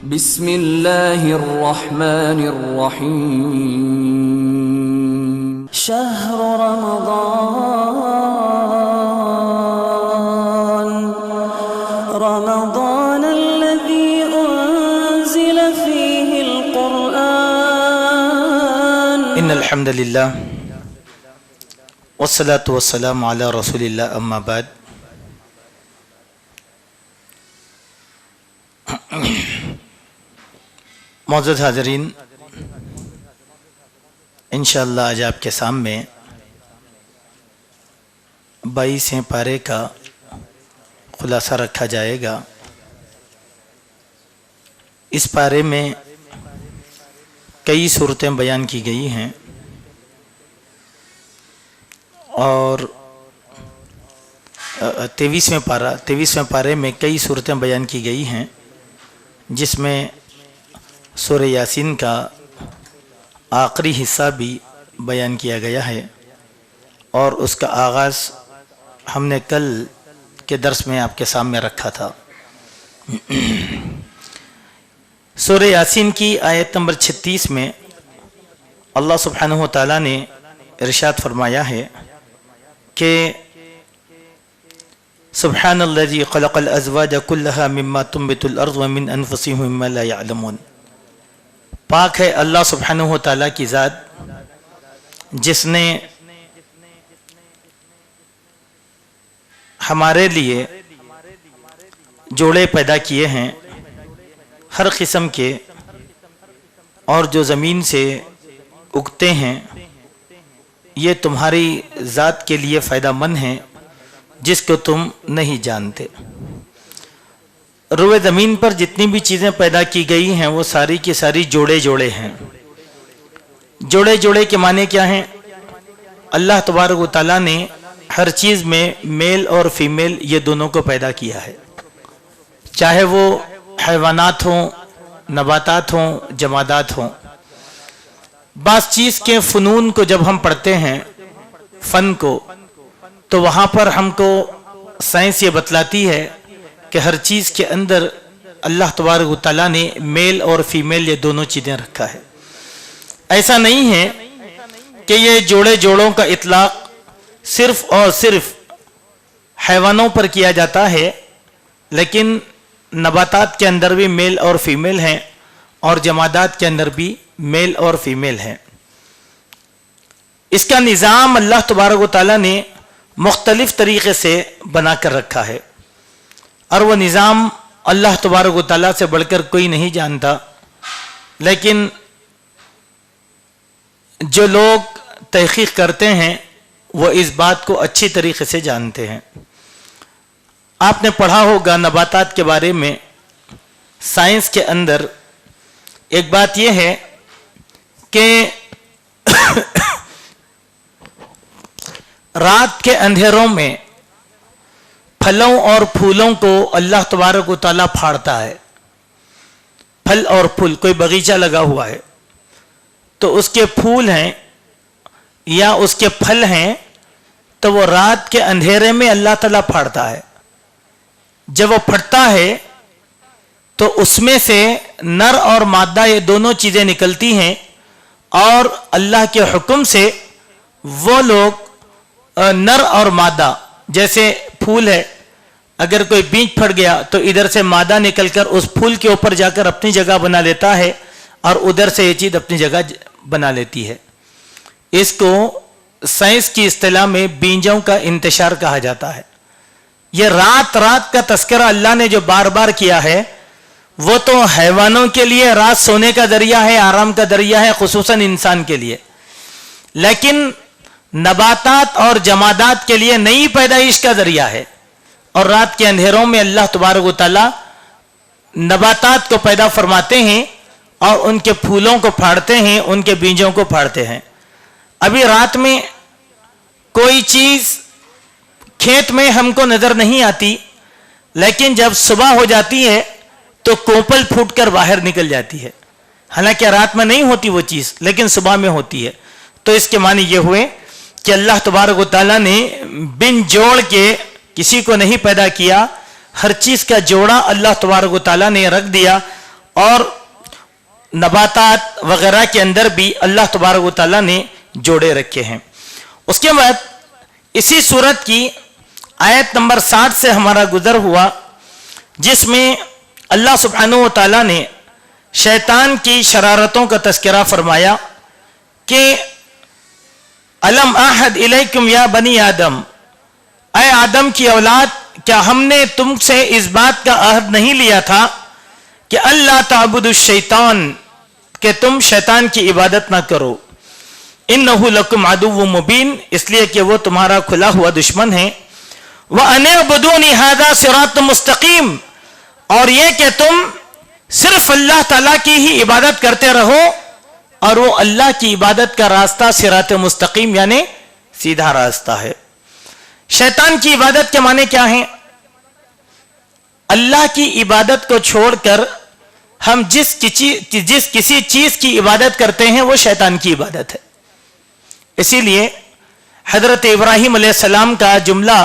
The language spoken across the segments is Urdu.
بسم اللہ الرحمن الرحیم شہر رمضان الذي انزل فيه القرآن ان الحمد للہ والصلاة والسلام علی رسول اللہ اما بعد. معزز حاضرین، انشاءاللہ آج آپ کے سامنے 22 پارے کا خلاصہ رکھا جائے گا. اس پارے میں کئی صورتیں بیان کی گئی ہیں اور 23ویں پارے میں کئی صورتیں بیان کی گئی ہیں، جس میں سورہ یاسین کا آخری حصہ بھی بیان کیا گیا ہے، اور اس کا آغاز ہم نے کل کے درس میں آپ کے سامنے رکھا تھا. سورہ یاسین کی آیت نمبر 36 میں اللہ سبحانہ و تعالیٰ نے ارشاد فرمایا ہے کہ سبحان الذی خلق الازواج کلها مما تنبت الارض ومن انفسهم مما لا يعلمون. پاک ہے اللہ سبحانہ و تعالیٰ کی ذات جس نے ہمارے لیے جوڑے پیدا کیے ہیں ہر قسم کے، اور جو زمین سے اگتے ہیں یہ تمہاری ذات کے لیے فائدہ مند ہیں جس کو تم نہیں جانتے. روئے زمین پر جتنی بھی چیزیں پیدا کی گئی ہیں وہ ساری کی ساری جوڑے جوڑے ہیں. جوڑے جوڑے کے معنی کیا ہیں؟ اللہ تبارک و تعالیٰ نے ہر چیز میں میل اور فیمیل یہ دونوں کو پیدا کیا ہے، چاہے وہ حیوانات ہوں، نباتات ہوں، جمادات ہوں. بعض چیز کے فنون کو جب ہم پڑھتے ہیں، فن کو، تو وہاں پر ہم کو سائنس یہ بتلاتی ہے کہ ہر چیز کے اندر اللہ تبارک و تعالیٰ نے میل اور فیمیل یہ دونوں چیزیں رکھا ہے. ایسا نہیں ہے کہ یہ جوڑے جوڑوں کا اطلاق صرف اور صرف حیوانوں پر کیا جاتا ہے، لیکن نباتات کے اندر بھی میل اور فیمیل ہیں، اور جمادات کے اندر بھی میل اور فیمیل ہیں. اس کا نظام اللہ تبارک و تعالیٰ نے مختلف طریقے سے بنا کر رکھا ہے، اور وہ نظام اللہ تبارک و تعالیٰ سے بڑھ کر کوئی نہیں جانتا. لیکن جو لوگ تحقیق کرتے ہیں وہ اس بات کو اچھی طریقے سے جانتے ہیں. آپ نے پڑھا ہوگا نباتات کے بارے میں، سائنس کے اندر ایک بات یہ ہے کہ رات کے اندھیروں میں پھلوں اور پھولوں کو اللہ تبارک و تعالیٰ پھاڑتا ہے. پھل اور پھول، کوئی باغیچہ لگا ہوا ہے تو اس کے پھول ہیں یا اس کے پھل ہیں تو وہ رات کے اندھیرے میں اللہ تعالیٰ پھاڑتا ہے. جب وہ پھٹتا ہے تو اس میں سے نر اور مادہ یہ دونوں چیزیں نکلتی ہیں، اور اللہ کے حکم سے وہ لوگ نر اور مادہ، جیسے پھول ہے، اگر کوئی بیج پھٹ گیا تو ادھر سے مادہ نکل کر اس پھول کے اوپر جا کر اپنی جگہ بنا لیتا ہے، اور ادھر سے یہ چیز اپنی جگہ بنا لیتی ہے. اس کو سائنس کی اصطلاح میں بیجوں کا انتشار کہا جاتا ہے. یہ رات کا تذکرہ اللہ نے جو بار بار کیا ہے، وہ تو حیوانوں کے لیے رات سونے کا ذریعہ ہے، آرام کا ذریعہ ہے، خصوصاً انسان کے لیے. لیکن نباتات اور جمادات کے لیے نئی پیدائش کا ذریعہ ہے. اور رات کے اندھیروں میں اللہ تبارک و تعالیٰ نباتات کو پیدا فرماتے ہیں اور ان کے پھولوں کو پھاڑتے ہیں، ان کے بیجوں کو پھاڑتے ہیں. ابھی رات میں کوئی چیز کھیت میں ہم کو نظر نہیں آتی، لیکن جب صبح ہو جاتی ہے تو کوپل پھوٹ کر باہر نکل جاتی ہے. حالانکہ رات میں نہیں ہوتی وہ چیز، لیکن صبح میں ہوتی ہے. تو اس کے معنی یہ ہوئے کہ اللہ تبارک و تعالیٰ نے بن جوڑ کے کسی کو نہیں پیدا کیا، ہر چیز کا جوڑا اللہ تبارک و تعالیٰ نے رکھ دیا اور نباتات وغیرہ کے اندر بھی اللہ تبارک و تعالیٰ نے جوڑے رکھے ہیں۔ اس کے بعد اسی سورت کی آیت نمبر 60 سے ہمارا گزر ہوا، جس میں اللہ سبحانہ و تعالیٰ نے شیطان کی شرارتوں کا تذکرہ فرمایا کہ الم اعہد الیکم یا بنی آدم، اے آدم کی اولاد، کیا ہم نے تم سے اس بات کا عہد نہیں لیا تھا کہ اللہ تعبدوا الشیطان، کہ تم شیطان کی عبادت نہ کرو، انہ لکم عدو مبین، اس لیے کہ وہ تمہارا کھلا ہوا دشمن ہے، وَأَنِ اعْبُدُونِ هَذَا صِرَاطٌ مُسْتَقِيمٌ، اور یہ کہ تم صرف اللہ تعالیٰ کی ہی عبادت کرتے رہو، اور وہ اللہ کی عبادت کا راستہ صراط مستقیم یعنی سیدھا راستہ ہے۔ شیطان کی عبادت کے معنی کیا ہیں؟ اللہ کی عبادت کو چھوڑ کر ہم جس کسی چیز کی عبادت کرتے ہیں وہ شیطان کی عبادت ہے۔ اسی لیے حضرت ابراہیم علیہ السلام کا جملہ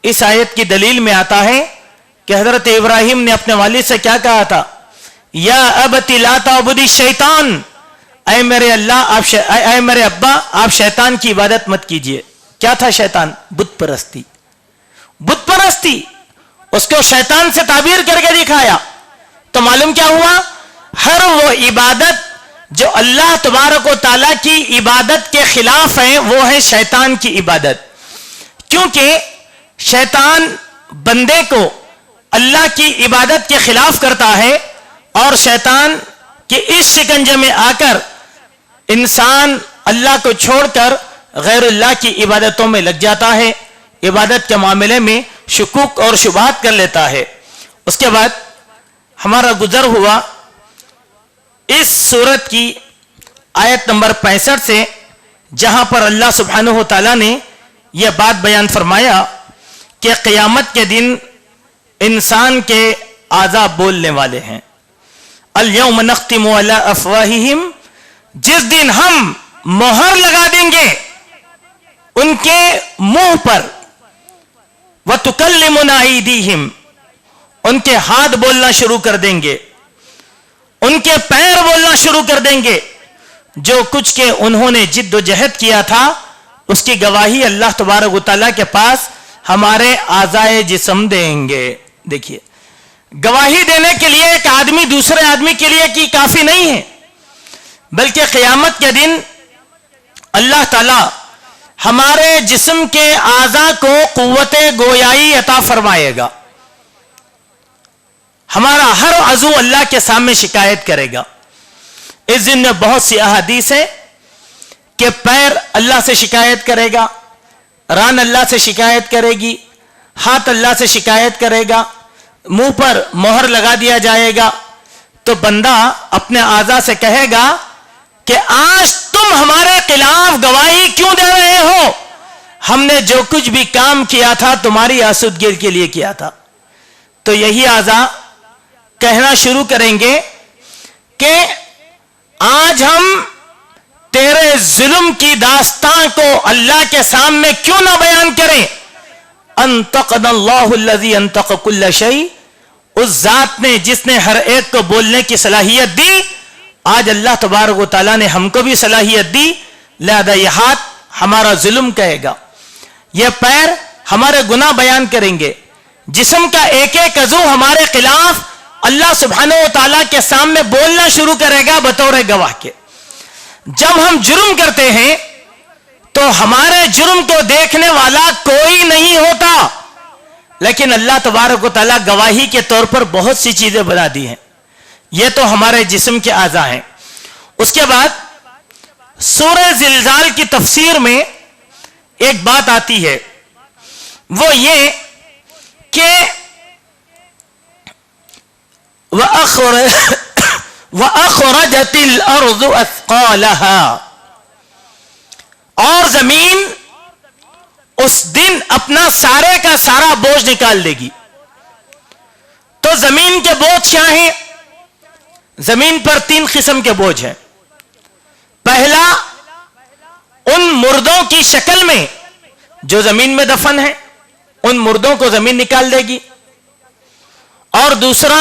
اس آیت کی دلیل میں آتا ہے کہ حضرت ابراہیم نے اپنے والد سے کیا کہا تھا؟ یا ابت لا تعبد الشیطان، اے میرے ابا، آپ شیطان کی عبادت مت کیجئے۔ کیا تھا شیطان؟ بت پرستی۔ بت پرستی اس کو شیطان سے تعبیر کر کے دکھایا، تو معلوم کیا ہوا؟ ہر وہ عبادت جو اللہ تبارک و تعالیٰ کی عبادت کے خلاف ہے وہ ہے شیطان کی عبادت، کیونکہ شیطان بندے کو اللہ کی عبادت کے خلاف کرتا ہے، اور شیطان کے اس شکنجے میں آ کر انسان اللہ کو چھوڑ کر غیر اللہ کی عبادتوں میں لگ جاتا ہے، عبادت کے معاملے میں شکوک اور شبہات کر لیتا ہے۔ اس کے بعد ہمارا گزر ہوا اس سورت کی آیت نمبر 65 سے، جہاں پر اللہ سبحانہ و تعالیٰ نے یہ بات بیان فرمایا کہ قیامت کے دن انسان کے اعضاء بولنے والے ہیں۔ الیوم نختم علی افواہہم، جس دن ہم مہر لگا دیں گے ان کے منہ پر، وتکلمنا ایدیہم، ان کے ہاتھ بولنا شروع کر دیں گے، ان کے پیر بولنا شروع کر دیں گے، جو کچھ کہ انہوں نے جد و جہد کیا تھا اس کی گواہی اللہ تبارک و تعالیٰ کے پاس ہمارے اعضائے جسم دیں گے۔ دیکھیے، گواہی دینے کے لیے ایک آدمی دوسرے آدمی کے لیے کی کافی نہیں ہے، بلکہ قیامت کے دن اللہ تعالیٰ ہمارے جسم کے اعضاء کو قوت گویائی عطا فرمائے گا۔ ہمارا ہر عضو اللہ کے سامنے شکایت کرے گا۔ اس دن میں بہت سی احادیث ہے کہ پیر اللہ سے شکایت کرے گا، ران اللہ سے شکایت کرے گی، ہاتھ اللہ سے شکایت کرے گا، منہ پر مہر لگا دیا جائے گا، تو بندہ اپنے اعضاء سے کہے گا کہ آج تم ہمارے خلاف گواہی کیوں دے رہے ہو؟ ہم نے جو کچھ بھی کام کیا تھا تمہاری آسودگی کے لیے کیا تھا۔ تو یہی اعضاء کہنا شروع کریں گے کہ آج ہم تیرے ظلم کی داستان کو اللہ کے سامنے کیوں نہ بیان کریں؟ انطقنا اللہ الذی انطق کل شیء، اس ذات نے جس نے ہر ایک کو بولنے کی صلاحیت دی، آج اللہ تبارک و تعالیٰ نے ہم کو بھی صلاحیت دی، لہذا یہ ہاتھ ہمارا ظلم کہے گا، یہ پیر ہمارے گناہ بیان کریں گے، جسم کا ایک ایک عضو ہمارے خلاف اللہ سبحانہ و تعالیٰ کے سامنے بولنا شروع کرے گا بطور گواہ کے۔ جب ہم جرم کرتے ہیں تو ہمارے جرم کو دیکھنے والا کوئی نہیں ہوتا، لیکن اللہ تبارک و تعالیٰ گواہی کے طور پر بہت سی چیزیں بنا دی ہیں۔ یہ تو ہمارے جسم کے اعضاء ہیں۔ اس کے بعد سورہ زلزال کی تفسیر میں ایک بات آتی ہے، وہ یہ کہ وَأَخْرَجَتِ الْأَرْضُ أَثْقَالَهَا، اور زمین اس دن اپنا سارے کا سارا بوجھ نکال دے گی۔ تو زمین کے بوجھ کیا ہیں؟ زمین پر 3 قسم کے بوجھ ہیں۔ پہلا، ان مردوں کی شکل میں جو زمین میں دفن ہیں، ان مردوں کو زمین نکال دے گی۔ اور دوسرا،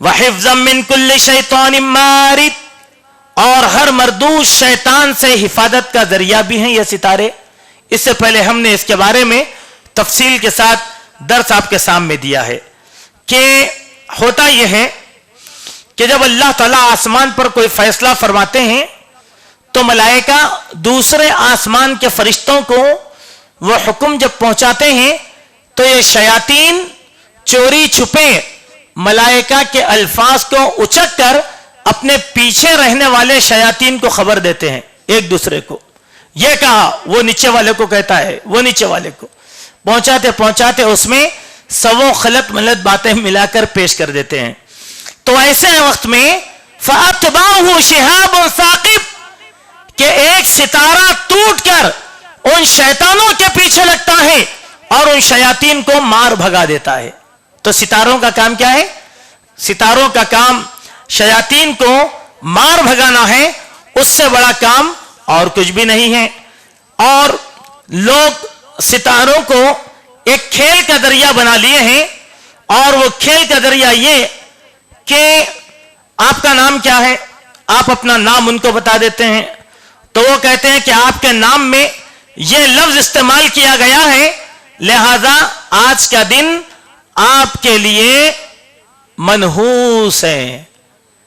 وحفظا من کل شیطان مارد، اور ہر مردود شیطان سے حفاظت کا ذریعہ بھی ہیں یہ ستارے۔ اس سے پہلے ہم نے اس کے بارے میں تفصیل کے ساتھ درس آپ کے سامنے دیا ہے کہ ہوتا یہ ہے کہ جب اللہ تعالیٰ آسمان پر کوئی فیصلہ فرماتے ہیں تو ملائکہ دوسرے آسمان کے فرشتوں کو وہ حکم جب پہنچاتے ہیں تو یہ شیاطین چوری چھپے ملائکہ کے الفاظ کو اچک کر اپنے پیچھے رہنے والے شیاطین کو خبر دیتے ہیں ایک دوسرے کو، یہ کہا، وہ نیچے والے کو کہتا ہے، وہ نیچے والے کو، پہنچاتے پہنچاتے اس میں سو خلط ملت باتیں ملا کر پیش کر دیتے ہیں۔ تو ایسے وقت میں فَأَتْبَعُهُ شِهَابٌ ثَاقِبٌ کہ ایک ستارہ ٹوٹ کر ان شیطانوں کے پیچھے لگتا ہے اور ان شیاطین کو مار بھگا دیتا ہے۔ تو ستاروں کا کام کیا ہے؟ ستاروں کا کام شیاطین کو مار بھگانا ہے، اس سے بڑا کام اور کچھ بھی نہیں ہے۔ اور لوگ ستاروں کو ایک کھیل کا ذریعہ بنا لیے ہیں، اور وہ کھیل کا ذریعہ یہ کہ آپ کا نام کیا ہے، آپ اپنا نام ان کو بتا دیتے ہیں تو وہ کہتے ہیں کہ آپ کے نام میں یہ لفظ استعمال کیا گیا ہے، لہذا آج کا دن آپ کے لیے منحوس ہے۔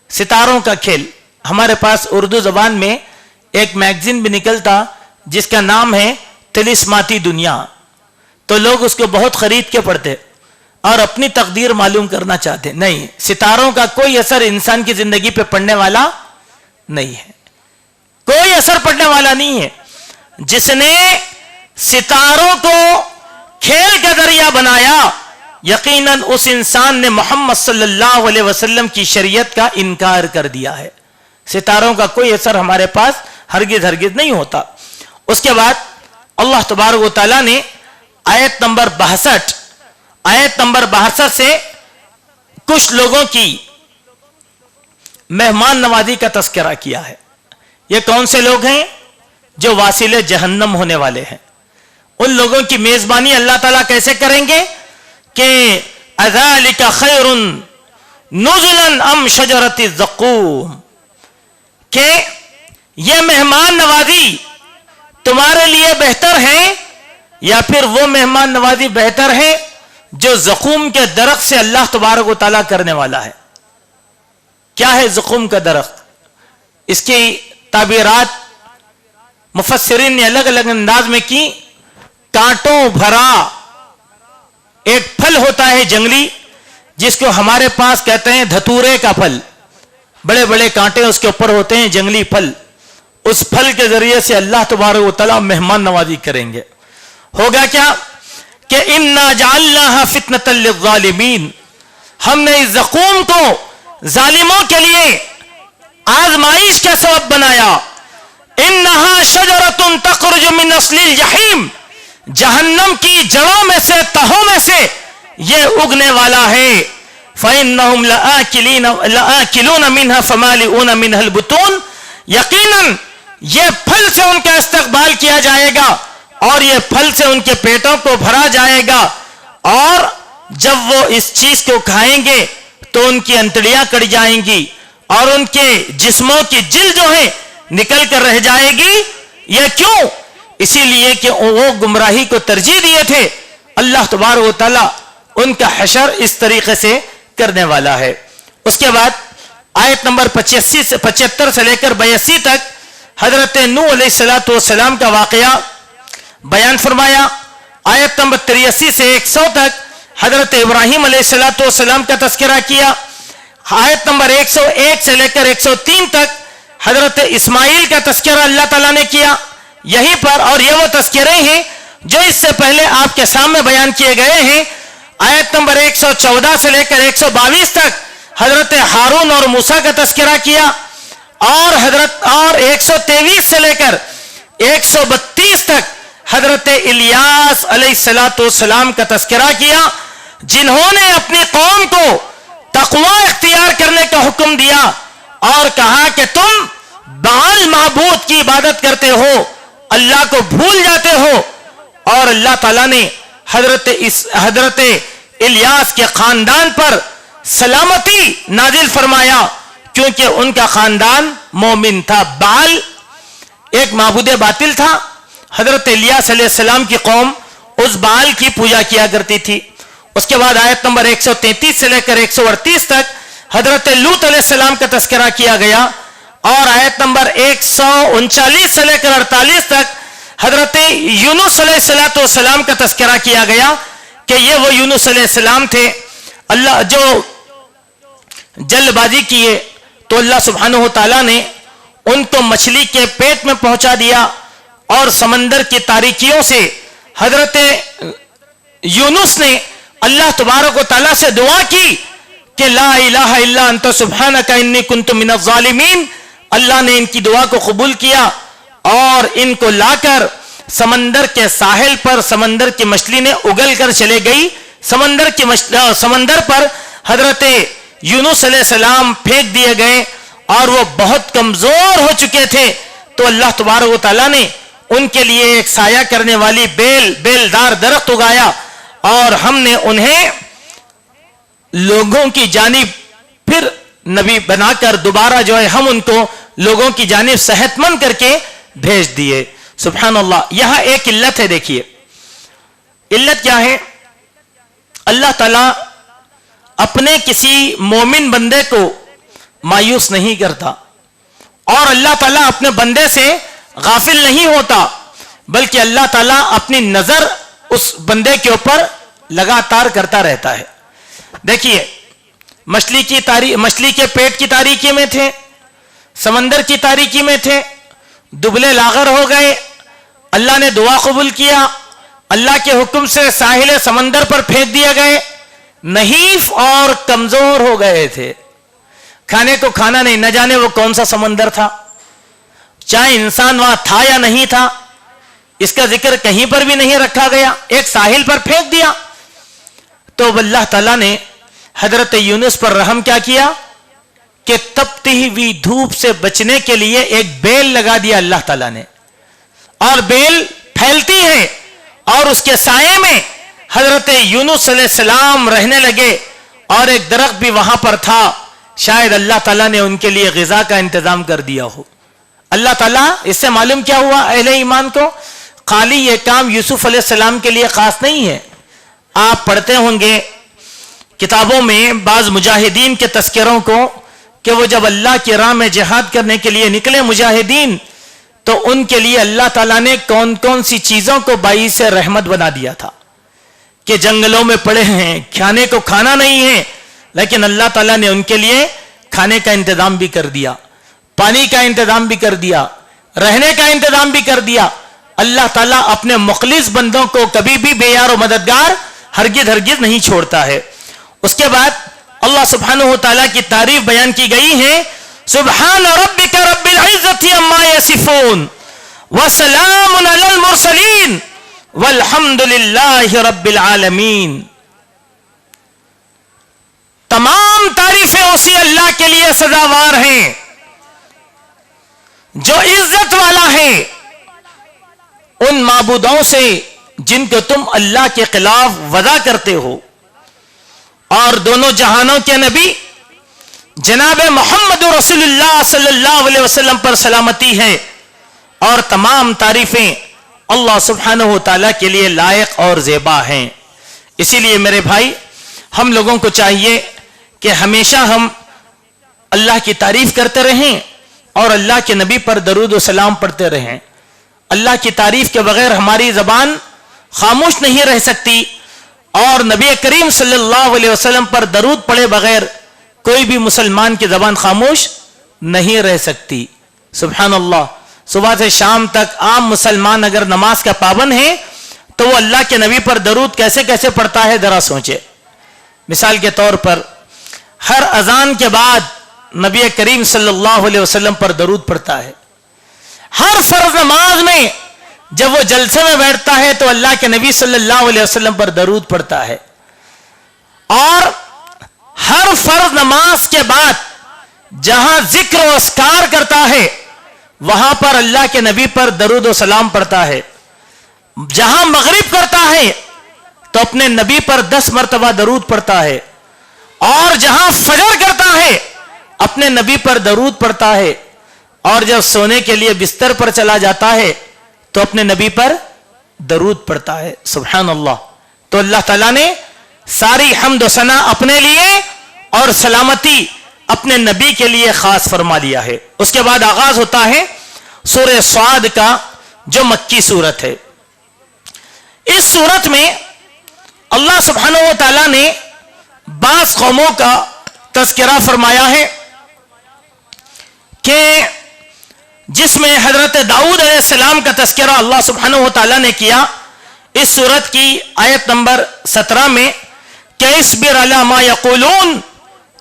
ستاروں کا کھیل، ہمارے پاس اردو زبان میں ایک میگزین بھی نکلتا جس کا نام ہے طلسماتی دنیا، تو لوگ اس کو بہت خرید کے پڑھتے اور اپنی تقدیر معلوم کرنا چاہتے۔ نہیں، ستاروں کا کوئی اثر انسان کی زندگی پہ پڑنے والا نہیں ہے، کوئی اثر پڑنے والا نہیں ہے۔ جس نے ستاروں کو کھیل کا ذریعہ بنایا، یقیناً اس انسان نے محمد صلی اللہ علیہ وسلم کی شریعت کا انکار کر دیا ہے۔ ستاروں کا کوئی اثر ہمارے پاس ہرگز ہرگز نہیں ہوتا۔ اس کے بعد اللہ تبارک و تعالیٰ نے آیت نمبر 62 سے کچھ لوگوں کی مہمان نوازی کا تذکرہ کیا ہے۔ یہ کون سے لوگ ہیں؟ جو واصل جہنم ہونے والے ہیں۔ ان لوگوں کی میزبانی اللہ تعالیٰ کیسے کریں گے کہ اذالک خیر نزلا ام شجرۃ الزقوم، کہ یہ مہمان نوازی تمہارے لیے بہتر ہے یا پھر وہ مہمان نوازی بہتر ہے جو زقوم کے درخت سے اللہ تبارک و تعالیٰ کرنے والا ہے۔ کیا ہے زقوم کا درخت؟ اس کی تعبیرات مفسرین نے الگ الگ انداز میں کی۔ کانٹوں بھرا ایک پھل ہوتا ہے جنگلی، جس کو ہمارے پاس کہتے ہیں دھتورے کا پھل، بڑے بڑے کانٹے اس کے اوپر ہوتے ہیں، جنگلی پھل۔ اس پھل کے ذریعے سے اللہ تبارک و تعالیٰ مہمان نوازی کریں گے۔ ہوگا کیا کہ اِنَّا جَعَلْنَاهَا فِتْنَةً لِلظَّالِمِينَ، ہم نے اس زقوم کو ظالموں کے لیے آزمائش کا سبب بنایا۔ اِنَّهَا شَجَرَةٌ تَخْرُجُ مِنْ أَصْلِ الْجَحِيمِ، جہنم کی جڑوں میں سے، تہوں میں سے یہ اگنے والا ہے۔ فَإِنَّهُمْ لَآكِلُونَ مِنْهَا فَمَالِئُونَ مِنْهَا الْبُطُونَ، یقیناً یہ پھل سے ان کا استقبال کیا جائے گا اور یہ پھل سے ان کے پیٹوں کو بھرا جائے گا، اور جب وہ اس چیز کو کھائیں گے تو ان کی انتڑیاں کٹ جائیں گی اور ان کے جسموں کی جلد جو ہے نکل کر رہ جائے گی۔ یہ کیوں؟ اسی لیے کہ وہ گمراہی کو ترجیح دیے تھے۔ اللہ تبارک و تعالیٰ ان کا حشر اس طریقے سے کرنے والا ہے۔ اس کے بعد آیت نمبر 75 سے لے کر 82 تک حضرت نوح علیہ السلام کا واقعہ بیان فرمایا۔ آیت نمبر 83 سے 100 تک حضرت ابراہیم علیہ السلام کا تذکرہ کیا۔ آیت نمبر 101 سے لے کر 103 تک حضرت اسماعیل کا تذکرہ اللہ تعالیٰ نے کیا یہیں پر، اور یہ وہ تذکرے ہیں جو اس سے پہلے آپ کے سامنے بیان کیے گئے ہیں۔ آیت نمبر 114 سے لے کر 122 تک حضرت ہارون اور موسیٰ کا تذکرہ کیا، اور 123 سے لے کر 132 تک حضرت الیاس علیہ السلام کا تذکرہ کیا، جنہوں نے اپنی قوم کو تقوی اختیار کرنے کا حکم دیا اور کہا کہ تم بعل معبود کی عبادت کرتے ہو، اللہ کو بھول جاتے ہو۔ اور اللہ تعالیٰ نے حضرت الیاس کے خاندان پر سلامتی نازل فرمایا کیونکہ ان کا خاندان مومن تھا. بال ایک معبود باطل تھا. حضرت الیاس علیہ السلام کی قوم اس بال کی پوجا کیا کرتی تھی. اس کے بعد آیت نمبر 133 سے لے کر 138 تک حضرت لوط علیہ السلام کا تذکرہ کیا گیا, اور آیت نمبر 139 سے لے کر 48 تک حضرت یونس علیہ السلام کا تذکرہ کیا گیا کہ یہ وہ یونس علیہ السلام تھے اللہ جو جلد بازی کیے تو اللہ سبحانہ و تعالیٰ نے ان کو مچھلی کے پیٹ میں پہنچا دیا, اور سمندر کی تاریکیوں سے حضرت یونس نے اللہ تبارک و تعالیٰ سے دعا کی کہ لا الہ الا انت سبحانک انی کنت من الظالمین. اللہ نے ان کی دعا کو قبول کیا اور ان کو لا کر سمندر کے ساحل پر سمندر کی مچھلی نے اگل کر چلے گئی. سمندر پر حضرت یونس علیہ السلام پھینک دیے گئے اور وہ بہت کمزور ہو چکے تھے, تو اللہ تبارک و تعالیٰ نے ان کے لیے ایک سایہ کرنے والی بیلدار درخت اگایا, اور ہم نے انہیں لوگوں کی جانب پھر نبی بنا کر دوبارہ جو ہے ہم ان کو لوگوں کی جانب صحت مند کر کے بھیج دیے. سبحان اللہ. یہاں ایک علت ہے, دیکھیے علت کیا ہے. اللہ تعالیٰ اپنے کسی مومن بندے کو مایوس نہیں کرتا, اور اللہ تعالیٰ اپنے بندے سے غافل نہیں ہوتا, بلکہ اللہ تعالیٰ اپنی نظر اس بندے کے اوپر لگاتار کرتا رہتا ہے. دیکھیے مچھلی کے پیٹ کی تاریکی میں تھے, سمندر کی تاریکی میں تھے, دبلے لاغر ہو گئے, اللہ نے دعا قبول کیا, اللہ کے حکم سے ساحل سمندر پر پھینک دیے گئے, نحیف اور کمزور ہو گئے تھے, کھانے کو کھانا نہیں, نہ جانے وہ کون سا سمندر تھا, چاہے انسان وہاں تھا یا نہیں تھا, اس کا ذکر کہیں پر بھی نہیں رکھا گیا, ایک ساحل پر پھینک دیا. تو اللہ تعالیٰ نے حضرت یونس پر رحم کیا کیا کہ تپتی ہوئی دھوپ سے بچنے کے لیے ایک بیل لگا دیا اللہ تعالیٰ نے, اور بیل پھیلتی ہے اور اس کے سائے میں حضرت یونس علیہ السلام رہنے لگے, اور ایک درخت بھی وہاں پر تھا. شاید اللہ تعالیٰ نے ان کے لیے غذا کا انتظام کر دیا ہو. اللہ تعالیٰ, اس سے معلوم کیا ہوا اہل ایمان کو, خالی یہ کام یوسف علیہ السلام کے لیے خاص نہیں ہے. آپ پڑھتے ہوں گے کتابوں میں بعض مجاہدین کے تذکروں کو کہ وہ جب اللہ کی راہ میں جہاد کرنے کے لیے نکلے مجاہدین, تو ان کے لیے اللہ تعالیٰ نے کون کون سی چیزوں کو باعث رحمت بنا دیا تھا کہ جنگلوں میں پڑے ہیں, کھانے کو کھانا نہیں ہے, لیکن اللہ تعالیٰ نے ان کے لیے کھانے کا انتظام بھی کر دیا, پانی کا انتظام بھی کر دیا, رہنے کا انتظام بھی کر دیا. اللہ تعالیٰ اپنے مخلص بندوں کو کبھی بھی بے یار و مددگار ہرگز نہیں چھوڑتا ہے. اس کے بعد اللہ سبحانہ و تعالیٰ کی تعریف بیان کی گئی ہے, سبحان ربک رب العزت عما یصفون وسلام علی المرسلین والحمد للہ رب العالمین. تمام تعریفیں اسی اللہ کے لیے سزاوار ہیں جو عزت والا ہے ان معبودوں سے جن کو تم اللہ کے خلاف وضع کرتے ہو, اور دونوں جہانوں کے نبی جناب محمد رسول اللہ صلی اللہ علیہ وسلم پر سلامتی ہے, اور تمام تعریفیں اللہ سبحانہ و تعالیٰ کے لیے لائق اور زیبا ہیں. اسی لیے میرے بھائی, ہم لوگوں کو چاہیے کہ ہمیشہ ہم اللہ کی تعریف کرتے رہیں اور اللہ کے نبی پر درود و سلام پڑھتے رہیں. اللہ کی تعریف کے بغیر ہماری زبان خاموش نہیں رہ سکتی, اور نبی کریم صلی اللہ علیہ وسلم پر درود پڑھے بغیر کوئی بھی مسلمان کی زبان خاموش نہیں رہ سکتی. سبحان اللہ. صبح سے شام تک عام مسلمان اگر نماز کا پابند ہے تو وہ اللہ کے نبی پر درود کیسے کیسے پڑھتا ہے ذرا سوچے. مثال کے طور پر ہر اذان کے بعد نبی کریم صلی اللہ علیہ وسلم پر درود پڑھتا ہے. ہر فرض نماز میں جب وہ جلسے میں بیٹھتا ہے تو اللہ کے نبی صلی اللہ علیہ وسلم پر درود پڑھتا ہے. اور ہر فرض نماز کے بعد جہاں ذکر و اذکار کرتا ہے وہاں پر اللہ کے نبی پر درود و سلام پڑھتا ہے. جہاں مغرب کرتا ہے تو اپنے نبی پر 10 مرتبہ درود پڑھتا ہے, اور جہاں فجر کرتا ہے اپنے نبی پر درود پڑھتا ہے، اور جب سونے کے لیے بستر پر چلا جاتا ہے تو اپنے نبی پر درود پڑھتا ہے. سبحان اللہ. تو اللہ تعالیٰ نے ساری حمد و ثنا اپنے لیے اور سلامتی اپنے نبی کے لیے خاص فرما لیا ہے. اس کے بعد آغاز ہوتا ہے سورہ صاد کا، جو مکی سورت ہے. اس سورت میں اللہ سبحانہ و تعالیٰ نے بعض قوموں کا تذکرہ فرمایا ہے کہ جس میں حضرت داؤد علیہ السلام کا تذکرہ اللہ سبحانہ و تعالیٰ نے کیا. اس سورت کی آیت نمبر 17 میں کہ اصبر علی ما یقولون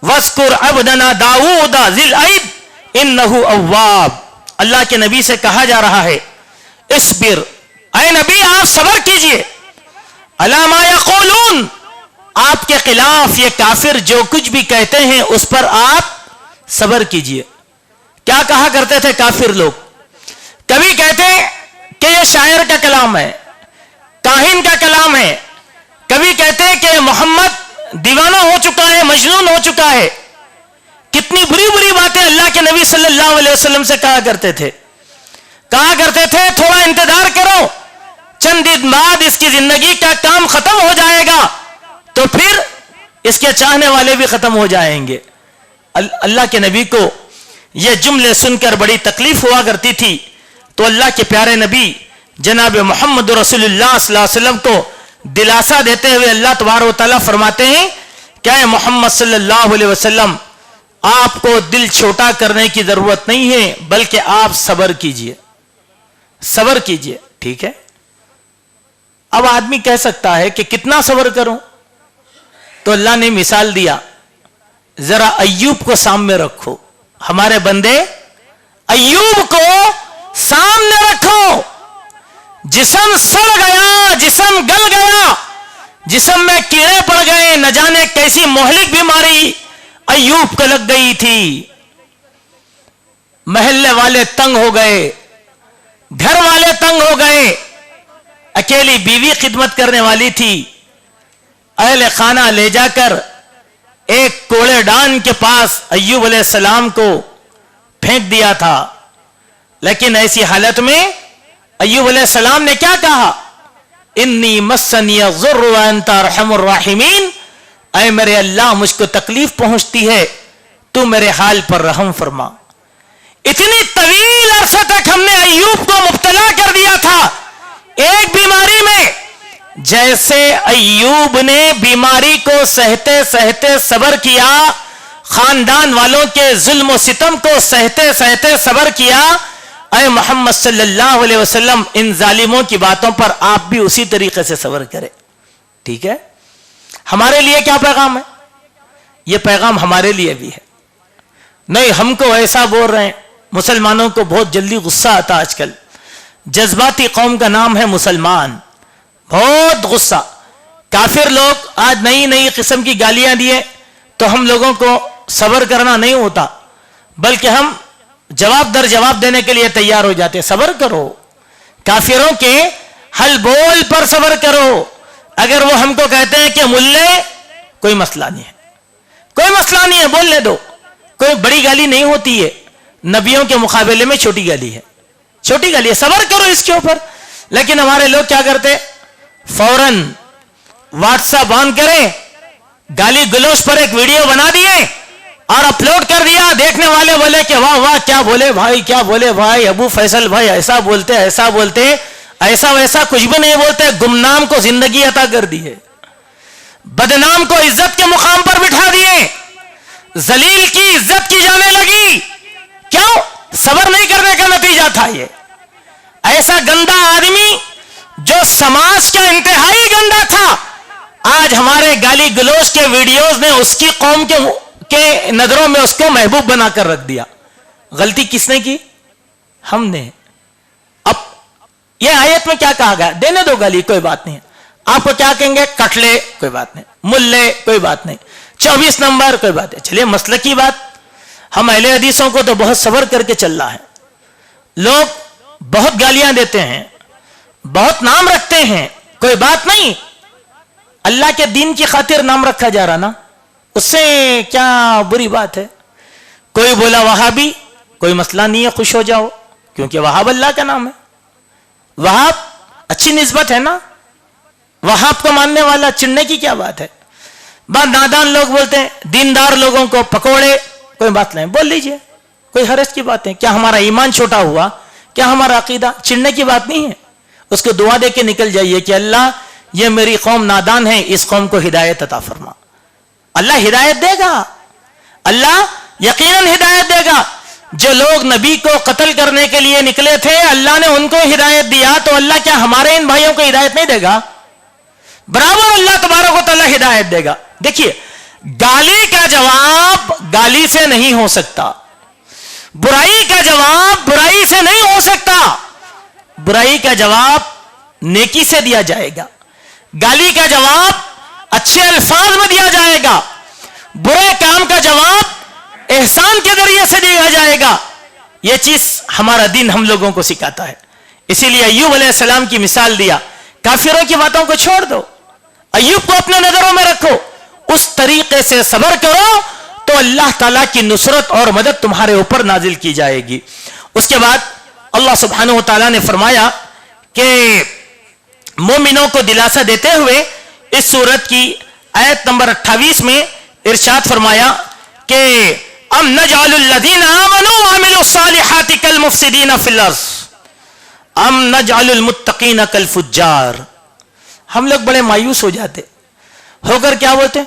واذکر عبدنا داؤد ذی الایب انہ اواب. اللہ کے نبی سے کہا جا رہا ہے اصبر، اے نبی آپ صبر کیجئے، علی ما یقولون، آپ کے خلاف یہ کافر جو کچھ بھی کہتے ہیں اس پر آپ صبر کیجئے. کیا کہا کرتے تھے کافر لوگ؟ کبھی کہتے کہ یہ شاعر کا کلام ہے، کاہن کا کلام ہے. کبھی کہتے کہ محمد دیوانہ ہو چکا ہے، مجنون ہو چکا ہے. کتنی بری بری باتیں اللہ کے نبی صلی اللہ علیہ وسلم سے کہا کرتے تھے. کہا کرتے تھے تھوڑا انتظار کرو، چند دن بعد اس کی زندگی کا کام ختم ہو جائے گا تو پھر اس کے چاہنے والے بھی ختم ہو جائیں گے. اللہ کے نبی کو یہ جملے سن کر بڑی تکلیف ہوا کرتی تھی. تو اللہ کے پیارے نبی جناب محمد رسول اللہ صلی اللہ علیہ وسلم کو دلاسا دیتے ہوئے اللہ تبارک و تعالیٰ فرماتے ہیں کہ اے محمد صلی اللہ علیہ وسلم، آپ کو دل چھوٹا کرنے کی ضرورت نہیں ہے، بلکہ آپ صبر کیجئے، صبر کیجئے. ٹھیک ہے. اب آدمی کہہ سکتا ہے کہ کتنا صبر کروں؟ تو اللہ نے مثال دیا، ذرا ایوب کو سامنے رکھو. ہمارے بندے ایوب کو سامنے رکھو. جسم سڑ گیا، جسم گل گیا، جسم میں کیڑے پڑ گئے، نہ جانے کیسی مہلک بیماری ایوب کو لگ گئی تھی. محلے والے تنگ ہو گئے، گھر والے تنگ ہو گئے. اکیلی بیوی خدمت کرنے والی تھی. اہل خانہ لے جا کر ایک کوڑے ڈان کے پاس ایوب علیہ السلام کو پھینک دیا تھا. لیکن ایسی حالت میں ایوب علیہ السلام نے کیا کہا؟ انی مسنی الضر وانت ارحم الراحمین. اے میرے اللہ، مجھ کو تکلیف پہنچتی ہے، تو میرے حال پر رحم فرما. اتنی طویل عرصہ تک ہم نے ایوب کو مبتلا کر دیا تھا ایک بیماری میں. جیسے ایوب نے بیماری کو سہتے سہتے صبر کیا، خاندان والوں کے ظلم و ستم کو سہتے سہتے صبر کیا، اے محمد صلی اللہ علیہ وسلم ان ظالموں کی باتوں پر آپ بھی اسی طریقے سے صبر کریں. ٹھیک ہے. ہمارے لیے کیا پیغام ہے؟ یہ پیغام ہمارے لیے بھی ہے. نہیں ہم کو ایسا بول رہے ہیں. مسلمانوں کو بہت جلدی غصہ آتا آج کل. جذباتی قوم کا نام ہے مسلمان. بہت غصہ. کافر لوگ آج نئی نئی قسم کی گالیاں دیے تو ہم لوگوں کو صبر کرنا نہیں ہوتا، بلکہ ہم جواب در جواب دینے کے لیے تیار ہو جاتے. صبر کرو، کافروں کے حل بول پر صبر کرو. اگر وہ ہم کو کہتے ہیں کہ ملے، کوئی مسئلہ نہیں ہے، کوئی مسئلہ نہیں ہے، بولنے دو. کوئی بڑی گالی نہیں ہوتی ہے. نبیوں کے مقابلے میں چھوٹی گالی ہے، چھوٹی گالی ہے، صبر کرو اس کے اوپر. لیکن ہمارے لوگ کیا کرتے؟ فوراً واٹس ایپ آن کریں، گالی گلوچ پر ایک ویڈیو بنا دیے اور اپلوڈ کر دیا. دیکھنے والے بولے کہ واہ واہ کیا بولے بھائی، کیا بولے بھائی، ابو فیصل بھائی ایسا بولتے ایسا بولتے، ایسا ویسا کچھ بھی نہیں بولتے. گمنام کو زندگی عطا کر دی ہے، بدنام کو عزت کے مقام پر بٹھا دیے، ذلیل کی عزت کی جانے لگی. کیوں؟ صبر نہیں کرنے کا نتیجہ تھا یہ. ایسا گندا آدمی جو سماج کا انتہائی گندا تھا، آج ہمارے گالی گلوچ کے ویڈیوز نے اس کی قوم کے نظروں میں اس کو محبوب بنا کر رکھ دیا. غلطی کس نے کی؟ ہم نے. اب یہ آیت میں کیا کہا گیا؟ دینے دو گالی، کوئی بات نہیں. آپ کو کیا کہیں گے؟ کٹلے، کوئی بات نہیں. ملے، کوئی بات نہیں. 24 نمبر، کوئی بات ہے. چلیے مسلکی بات. ہم اہل حدیثوں کو تو بہت صبر کر کے چل رہا ہے. لوگ بہت گالیاں دیتے ہیں، بہت نام رکھتے ہیں، کوئی بات نہیں. اللہ کے دین کی خاطر نام رکھا جا رہا نا. اس سے کیا بری بات ہے؟ کوئی بولا وہابی، کوئی مسئلہ نہیں ہے، خوش ہو جاؤ، کیونکہ وہاب اللہ کا نام ہے. وہاب اچھی نسبت ہے نا، وہاب کو ماننے والا، چڑھنے کی کیا بات ہے؟ بعض نادان لوگ بولتے ہیں دیندار لوگوں کو پکوڑے، کوئی بات نہیں، بول لیجئے، کوئی حرج کی بات ہے. کیا ہمارا ایمان چھوٹا ہوا؟ کیا ہمارا عقیدہ؟ چڑھنے کی بات نہیں ہے. اس کو دعا دے کے نکل جائیے کہ اللہ یہ میری قوم نادان ہے، اس قوم کو ہدایت عطا فرما. اللہ ہدایت دے گا، اللہ یقیناً ہدایت دے گا. جو لوگ نبی کو قتل کرنے کے لیے نکلے تھے اللہ نے ان کو ہدایت دیا، تو اللہ کیا ہمارے ان بھائیوں کو ہدایت نہیں دے گا؟ برابر اللہ تبارک و تعالی ہدایت دے گا. دیکھیے، گالی کا جواب گالی سے نہیں ہو سکتا، برائی کا جواب برائی سے نہیں ہو سکتا. برائی کا جواب نیکی سے دیا جائے گا، گالی کا جواب اچھے الفاظ میں دیا جائے گا، برے کام کا جواب احسان کے ذریعے سے دیا جائے گا. یہ چیز ہمارا دین ہم لوگوں کو سکھاتا ہے. اسی لیے ایوب علیہ السلام کی مثال دیا، کافروں کی باتوں کو چھوڑ دو، ایوب کو اپنے نظروں میں رکھو، اس طریقے سے صبر کرو تو اللہ تعالیٰ کی نصرت اور مدد تمہارے اوپر نازل کی جائے گی. اس کے بعد اللہ سبحانہ وتعالیٰ نے فرمایا کہ مومنوں کو دلاسا دیتے ہوئے اس سورت کی آیت نمبر 28 میں ارشاد فرمایا کہ ام نجعل الذین آمنوا وعملوا الصالحات کالمفسدین فی الارض ام نجعل المتقین کالفجار. ہم لوگ بڑے مایوس ہو جاتے ہو کر کیا بولتے ہیں،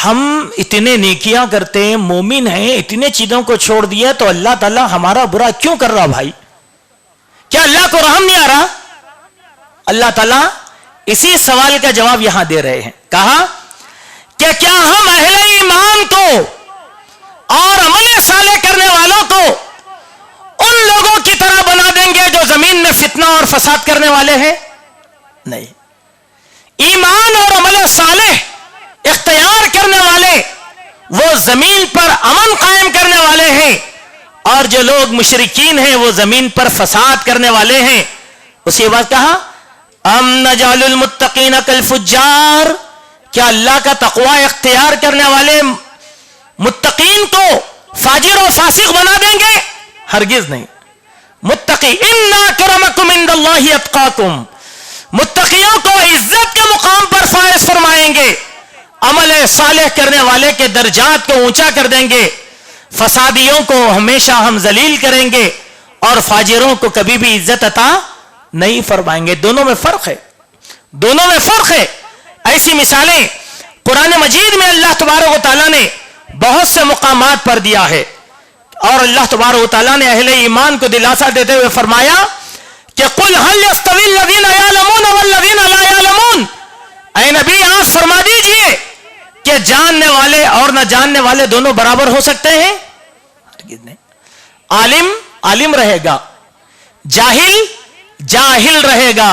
ہم اتنے نیکیاں کرتے ہیں، مومن ہیں، اتنے چیزوں کو چھوڑ دیا تو اللہ تعالیٰ ہمارا برا کیوں کر رہا بھائی؟ کیا اللہ کو رحم نہیں آ رہا؟ اللہ تعالیٰ اسی سوال کا جواب یہاں دے رہے ہیں. کہا کہ کیا ہم اہل ایمان کو اور عمل صالح کرنے والوں کو ان لوگوں کی طرح بنا دیں گے جو زمین میں فتنہ اور فساد کرنے والے ہیں؟ نہیں. ایمان اور عمل صالح اختیار کرنے والے وہ زمین پر امن قائم کرنے والے ہیں، اور جو لوگ مشرکین ہیں وہ زمین پر فساد کرنے والے ہیں. اسی بات کہا ام نجعل المتقین کالفجار، کیا اللہ کا تقوی اختیار کرنے والے متقین کو فاجر و فاسق بنا دیں گے؟ ہرگز نہیں. متقی ان اکرمکم عند اللہ اتقاکم، متقیوں کو عزت کے مقام پر فائز فرمائیں گے، عمل صالح کرنے والے کے درجات کو اونچا کر دیں گے، فسادیوں کو ہمیشہ ہم ذلیل کریں گے، اور فاجروں کو کبھی بھی عزت عطا نہیں فرمائیں گے. دونوں میں فرق ہے، دونوں میں فرق ہے. ایسی مثالیں قرآن مجید میں اللہ تبارک و تعالیٰ نے بہت سے مقامات پر دیا ہے. اور اللہ تبارک و تعالیٰ نے اہل ایمان کو دلاسا دیتے ہوئے فرمایا کہ قل هل يستوي الذين يعلمون والذين لا يعلمون، اے نبی آپ فرما دیجئے کہ جاننے والے اور نہ جاننے والے دونوں برابر ہو سکتے ہیں؟ ہرگز نہیں. عالم عالم رہے گا، جاہل جاہل رہے گا.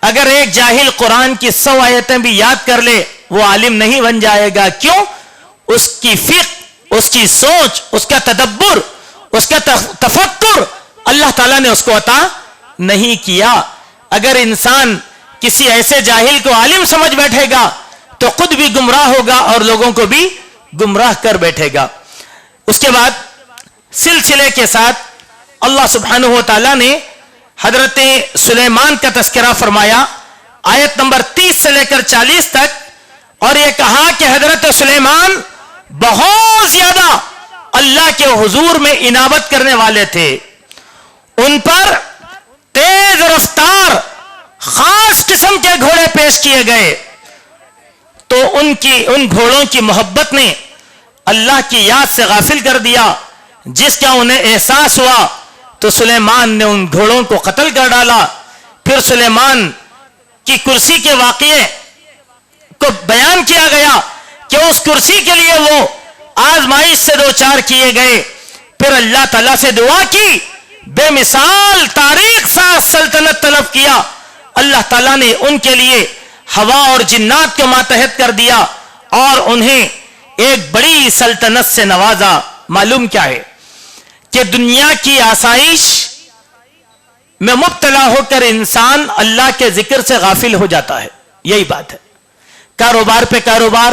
اگر ایک جاہل قرآن کی 100 آیتیں بھی یاد کر لے وہ عالم نہیں بن جائے گا. کیوں؟ اس کی فقہ، اس کی سوچ، اس کا تدبر، اس کا تفکر اللہ تعالیٰ نے اس کو عطا نہیں کیا. اگر انسان کسی ایسے جاہل کو عالم سمجھ بیٹھے گا تو خود بھی گمراہ ہوگا اور لوگوں کو بھی گمراہ کر بیٹھے گا. اس کے بعد سلسلے کے ساتھ اللہ سبحانہ و تعالیٰ نے حضرت سلیمان کا تذکرہ فرمایا آیت نمبر 30 سے لے کر 40 تک، اور یہ کہا کہ حضرت سلیمان بہت زیادہ اللہ کے حضور میں انابت کرنے والے تھے. ان پر تیز رفتار خاص قسم کے گھوڑے پیش کیے گئے، تو ان گھوڑوں کی محبت نے اللہ کی یاد سے غافل کر دیا. جس کا انہیں احساس ہوا تو سلیمان نے ان گھوڑوں کو قتل کر ڈالا. پھر سلیمان کی کرسی کے واقعے کو بیان کیا گیا کہ اس کرسی کے لیے وہ آزمائش سے دوچار کیے گئے. پھر اللہ تعالیٰ سے دعا کی، بے مثال تاریخ سا سلطنت طلب کیا. اللہ تعالیٰ نے ان کے لیے ہوا اور جنات کو ماتحت کر دیا اور انہیں ایک بڑی سلطنت سے نوازا. معلوم کیا ہے کہ دنیا کی آسائش میں مبتلا ہو کر انسان اللہ کے ذکر سے غافل ہو جاتا ہے. یہی بات ہے. کاروبار پہ کاروبار،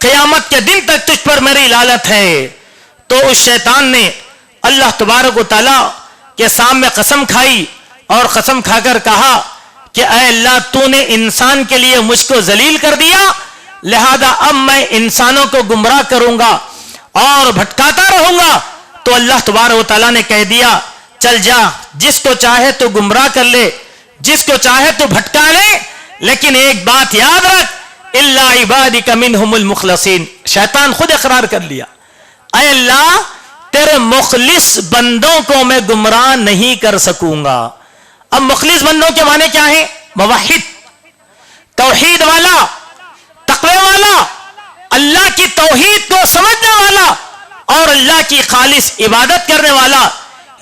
قیامت کے دن تک تجھ پر میری لعنت ہے. تو اس شیطان نے اللہ تبارک و تعالیٰ کے سامنے قسم کھائی اور قسم کھا کر کہا کہ اے اللہ تو نے انسان کے لیے مجھ کو ذلیل کر دیا, لہذا اب میں انسانوں کو گمراہ کروں گا اور بھٹکاتا رہوں گا. تو اللہ تبارک و تعالیٰ نے کہہ دیا چل جا, جس کو چاہے تو گمراہ کر لے, جس کو چاہے تو بھٹکا لے, لیکن ایک بات یاد رکھ, الا عبادک منہم المخلصین. شیطان خود اقرار کر لیا, اے اللہ تیرے مخلص بندوں کو میں گمراہ نہیں کر سکوں گا. اب مخلص بندوں کے معنی کیا ہیں؟ موحد, توحید والا, تقوی والا, اللہ کی توحید کو سمجھنے والا اور اللہ کی خالص عبادت کرنے والا.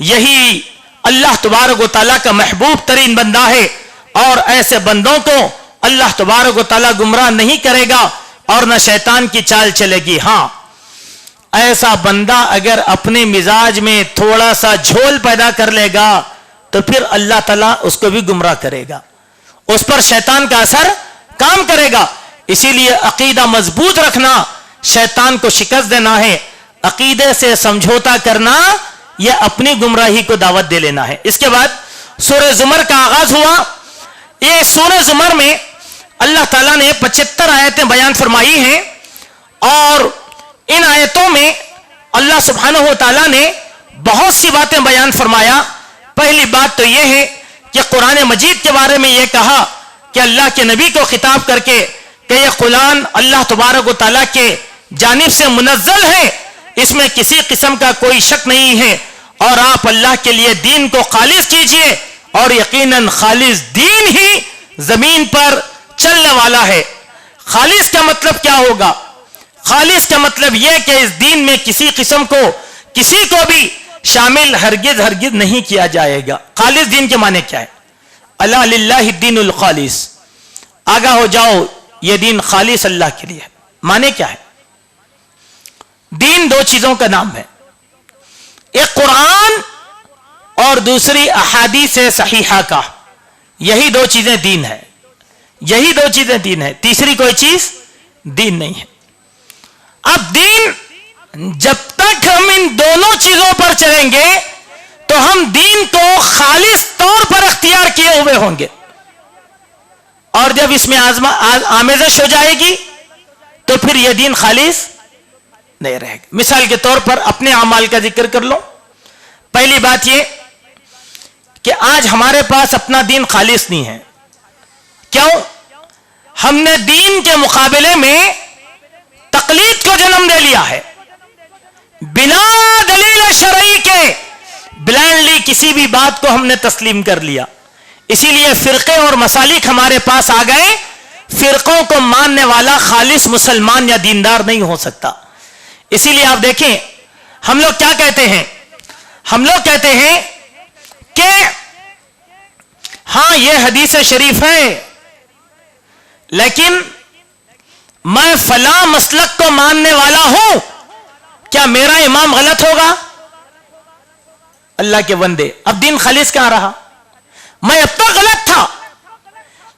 یہی اللہ تبارک و تعالیٰ کا محبوب ترین بندہ ہے, اور ایسے بندوں کو اللہ تبارک و تعالیٰ گمراہ نہیں کرے گا اور نہ شیطان کی چال چلے گی. ہاں, ایسا بندہ اگر اپنے مزاج میں تھوڑا سا جھول پیدا کر لے گا تو پھر اللہ تعالیٰ اس کو بھی گمراہ کرے گا, اس پر شیطان کا اثر کام کرے گا. اسی لیے عقیدہ مضبوط رکھنا شیطان کو شکست دینا ہے, عقیدے سے سمجھوتا کرنا یہ اپنی گمراہی کو دعوت دے لینا ہے. اس کے بعد سورہ زمر کا آغاز ہوا. یہ سورہ زمر میں اللہ تعالیٰ نے 75 آیتیں بیان فرمائی ہیں, اور ان آیتوں میں اللہ سبحانہ و تعالیٰ نے بہت سی باتیں بیان فرمایا. پہلی بات تو یہ ہے کہ قرآن مجید کے بارے میں یہ کہا کہ اللہ کے نبی کو خطاب کر کے کہ یہ قرآن اللہ تبارک و تعالیٰ کے جانب سے منزل ہے, اس میں کسی قسم کا کوئی شک نہیں ہے, اور آپ اللہ کے لیے دین کو خالص کیجئے, اور یقیناً خالص دین ہی زمین پر چلنے والا ہے. خالص کا مطلب کیا ہوگا؟ خالص کا مطلب یہ کہ اس دین میں کسی قسم کو کسی کو بھی شامل ہرگز ہرگز نہیں کیا جائے گا. خالص دین کے معنی کیا ہے؟ الا للہ الدین الخالص, آگاہ ہو جاؤ یہ دین خالص اللہ کے لیے. معنی کیا ہے؟ دین دو چیزوں کا نام ہے, ایک قرآن اور دوسری احادیث صحیحہ کا. یہی دو چیزیں دین ہے, یہی دو چیزیں دین ہے, تیسری کوئی چیز دین نہیں ہے. اب دین جب تک ہم ان دونوں چیزوں پر چلیں گے تو ہم دین کو خالص طور پر اختیار کیے ہوئے ہوں گے, اور جب اس میں آمیزش ہو جائے گی تو پھر یہ دین خالص نہیں رہے گا. مثال کے طور پر اپنے اعمال کا ذکر کر لو. پہلی بات یہ کہ آج ہمارے پاس اپنا دین خالص نہیں ہے. کیوں؟ ہم نے دین کے مقابلے میں تقلید کو جنم دے لیا ہے, بنا دلیل شرعی کے بلائنڈلی کسی بھی بات کو ہم نے تسلیم کر لیا. اسی لیے فرقے اور مسالک ہمارے پاس آ گئے. فرقوں کو ماننے والا خالص مسلمان یا دیندار نہیں ہو سکتا. اسی لیے آپ دیکھیں ہم لوگ کیا کہتے ہیں, ہم لوگ کہتے ہیں کہ ہاں یہ حدیث شریف ہے, لیکن میں فلاں مسلک کو ماننے والا ہوں, کیا میرا امام غلط ہوگا؟ اللہ کے بندے, اب دین خالص کہاں رہا؟ میں اب تک غلط تھا,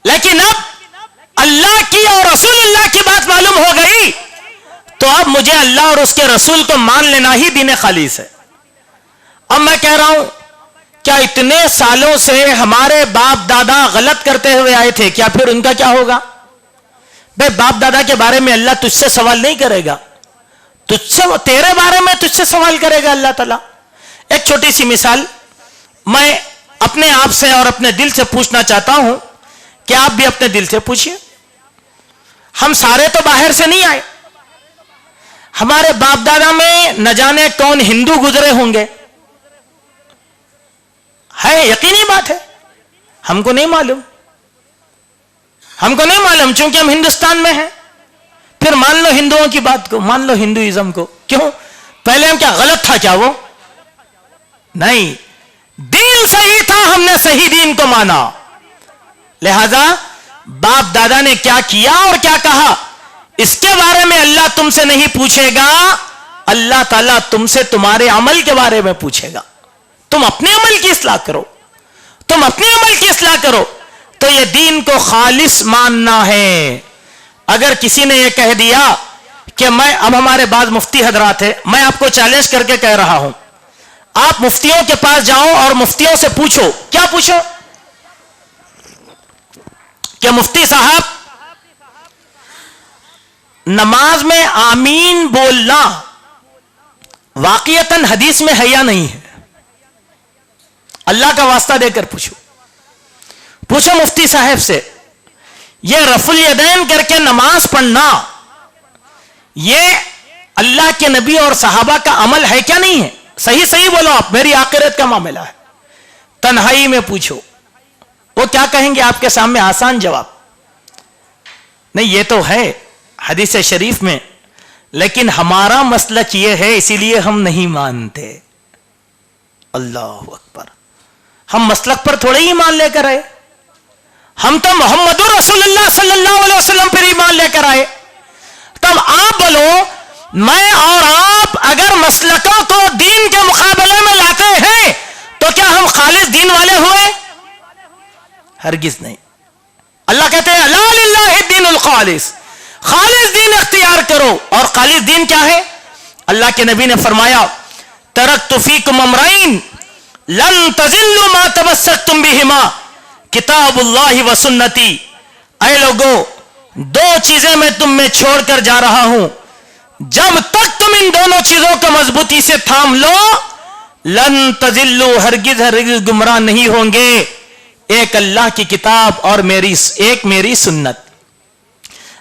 لیکن اب اللہ کی اور رسول اللہ کی بات معلوم ہو گئی تو اب مجھے اللہ اور اس کے رسول کو مان لینا ہی دین خالص ہے. اب میں کہہ رہا ہوں کیا اتنے سالوں سے ہمارے باپ دادا غلط کرتے ہوئے آئے تھے, کیا پھر ان کا کیا ہوگا؟ بھائی باپ دادا کے بارے میں اللہ تجھ سے سوال نہیں کرے گا, تجھ سے, تیرے بارے میں تجھ سے سوال کرے گا اللہ تعالیٰ. ایک چھوٹی سی مثال میں اپنے آپ سے اور اپنے دل سے پوچھنا چاہتا ہوں کہ آپ بھی اپنے دل سے پوچھئے. ہم سارے تو باہر سے نہیں آئے, ہمارے باپ دادا میں نہ جانے کون ہندو گزرے ہوں گے, ہے یقینی بات ہے, ہم کو نہیں معلوم, ہم کو نہیں معلوم چونکہ ہم ہندوستان میں ہیں. پھر مان لو ہندوؤں کی بات کو, مان لو ہندوازم کو, کیوں؟ پہلے ہم کیا غلط تھا کیا وہ؟ نہیں, دین صحیح تھا, ہم نے صحیح دین کو مانا. لہذا باپ دادا نے کیا کیا اور کیا کہا اس کے بارے میں اللہ تم سے نہیں پوچھے گا, اللہ تعالیٰ تم سے تمہارے عمل کے بارے میں پوچھے گا. تم اپنے عمل کی اصلاح کرو, تم اپنے عمل کی اصلاح کرو, تو یہ دین کو خالص ماننا ہے. اگر کسی نے یہ کہہ دیا کہ میں اب ہمارے بعض مفتی حضرات ہیں، میں آپ کو چیلنج کر کے کہہ رہا ہوں، آپ مفتیوں کے پاس جاؤ اور مفتیوں سے پوچھو، کیا پوچھو کہ مفتی صاحب نماز میں آمین بولنا واقعتاً حدیث میں ہے یا نہیں ہے؟ اللہ کا واسطہ دے کر پوچھو مفتی صاحب سے، یہ رفع الیدین کر کے نماز پڑھنا یہ اللہ کے نبی اور صحابہ کا عمل ہے کیا نہیں ہے؟ صحیح بولو آپ، میری آخرت کا معاملہ ہے۔ تنہائی میں پوچھو، وہ کیا کہیں گے آپ کے سامنے؟ آسان جواب، نہیں یہ تو ہے حدیث شریف میں، لیکن ہمارا مسلک یہ ہے اسی لیے ہم نہیں مانتے۔ اللہ اکبر، ہم مسلک پر تھوڑے ہی ایمان لے کر آئے، ہم تو محمد رسول اللہ صلی اللہ علیہ وسلم پر ایمان لے کر آئے۔ تب آپ بولو، میں اور آپ اگر مسلکوں کو دین کے مقابلے میں لاتے ہیں تو کیا ہم خالص دین والے ہوئے؟ ہرگز نہیں۔ اللہ کہتے ہیں لا للہ الدین الخالص، خالص دین اختیار کرو۔ اور خالص دین کیا ہے؟ اللہ کے نبی نے فرمایا ترکت فیکم امرین لن تضلوا ما تمسکتم بہما کتاب اللہ و سنتی۔ اے لوگو، دو چیزیں میں تم میں چھوڑ کر جا رہا ہوں، جب تک تم ان دونوں چیزوں کو مضبوطی سے تھام لو لن تضلوا، ہرگز گمراہ نہیں ہوں گے، ایک اللہ کی کتاب اور ایک میری سنت۔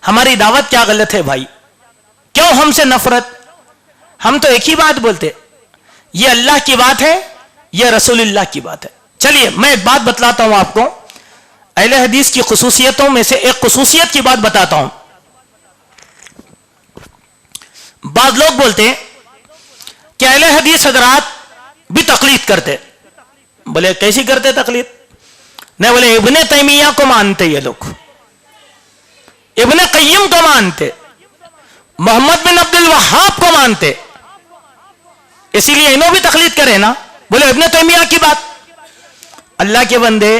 ہماری دعوت کیا غلط ہے بھائی؟ کیوں ہم سے نفرت؟ ہم تو ایک ہی بات بولتے، یہ اللہ کی بات ہے، یہ رسول اللہ کی بات ہے۔ چلیے میں ایک بات بتلاتا ہوں آپ کو، اہل حدیث کی خصوصیتوں میں سے ایک خصوصیت کی بات بتاتا ہوں۔ بعض لوگ بولتے ہیں کہ اہل حدیث حضرات بھی تقلید کرتے، بولے کیسی کرتے تقلید؟ نہیں، بولے ابن تیمیہ کو مانتے یہ لوگ، ابن قیم کو مانتے، محمد بن عبد الوہاب کو مانتے، اسی لیے انہوں بھی تقلید کرے نا، بولے ابن تیمیہ کی بات۔ اللہ کے بندے،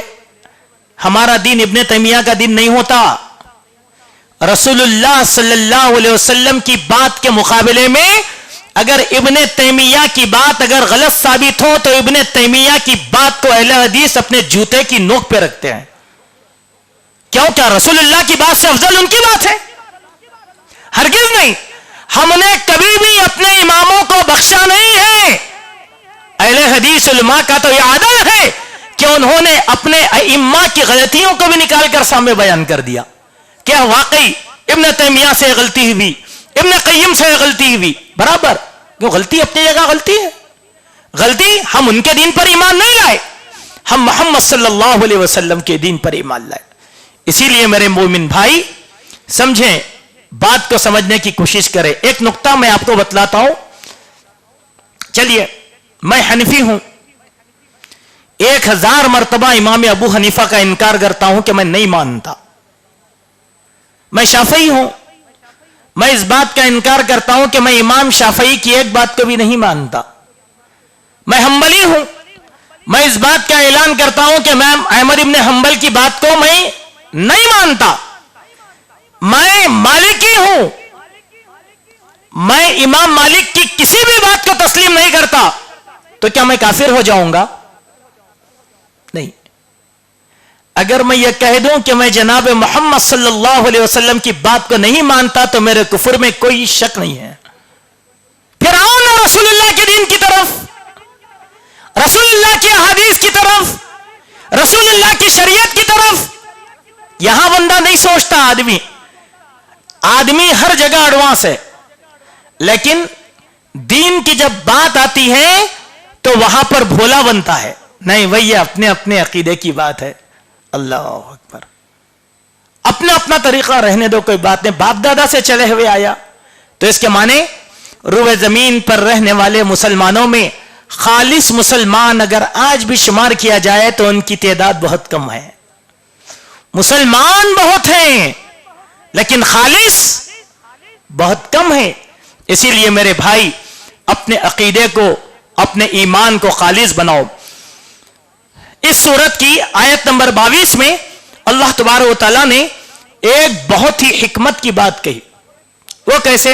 ہمارا دین ابن تیمیہ کا دین نہیں ہوتا۔ رسول اللہ صلی اللہ علیہ وسلم کی بات کے مقابلے میں اگر ابن تیمیہ کی بات اگر غلط ثابت ہو تو ابن تیمیہ کی بات کو اہل حدیث اپنے جوتے کی نوک پہ رکھتے ہیں۔ کیوں؟ کیا رسول اللہ کی بات سے افضل ان کی بات ہے؟ ہرگز نہیں۔ ہم نے کبھی بھی اپنے اماموں کو بخشا نہیں ہے۔ اہل حدیث علماء کا تو یہ عادت ہے کہ انہوں نے اپنے ائمہ کی غلطیوں کو بھی نکال کر سامنے بیان کر دیا۔ کیا واقعی ابن تیمیہ سے غلطی ہوئی، ابن قیم سے غلطی ہوئی، برابر، کیوں غلطی اپنی جگہ غلطی ہے۔ غلطی، ہم ان کے دین پر ایمان نہیں لائے، ہم محمد صلی اللہ علیہ وسلم کے دین پر ایمان لائے۔ اسی لیے میرے مومن بھائی سمجھیں، بات کو سمجھنے کی کوشش کریں۔ ایک نقطہ میں آپ کو بتلاتا ہوں۔ چلیے، میں حنفی ہوں، 1000 مرتبہ امام ابو حنیفہ کا انکار کرتا ہوں کہ میں نہیں مانتا۔ میں شافعی ہوں، میں اس بات کا انکار کرتا ہوں کہ میں امام شافعی کی ایک بات کو بھی نہیں مانتا۔ میں حنبلی ہوں، میں اس بات کا اعلان کرتا ہوں کہ میں احمد ابن حنبل کی بات کو میں نہیں مانتا۔ میں مالکی ہوں، میں امام مالک کی کسی بھی بات کو تسلیم نہیں کرتا، تو کیا میں کافر ہو جاؤں گا؟ نہیں۔ اگر میں یہ کہہ دوں کہ میں جناب محمد صلی اللہ علیہ وسلم کی بات کو نہیں مانتا تو میرے کفر میں کوئی شک نہیں ہے۔ پھر آؤ نا رسول اللہ کے دین کی طرف، رسول اللہ کی احادیث کی طرف، رسول اللہ کی شریعت کی طرف۔ یہاں بندہ نہیں سوچتا، آدمی ہر جگہ ایڈوانس ہے، لیکن دین کی جب بات آتی ہے تو وہاں پر بھولا بنتا ہے۔ نہیں وہی اپنے اپنے عقیدے کی بات ہے۔ اللہ اکبر، اپنا اپنا طریقہ رہنے دو، کوئی بات نہیں۔ باپ دادا سے چلے ہوئے آیا تو اس کے معنی روئے زمین پر رہنے والے مسلمانوں میں خالص مسلمان اگر آج بھی شمار کیا جائے تو ان کی تعداد بہت کم ہے۔ مسلمان بہت ہیں لیکن خالص بہت کم ہے۔ اسی لیے میرے بھائی اپنے عقیدے کو، اپنے ایمان کو خالص بناؤ۔ اس سورت کی آیت نمبر 22 میں اللہ تبارک و تعالیٰ نے ایک بہت ہی حکمت کی بات کہی۔ وہ کیسے؟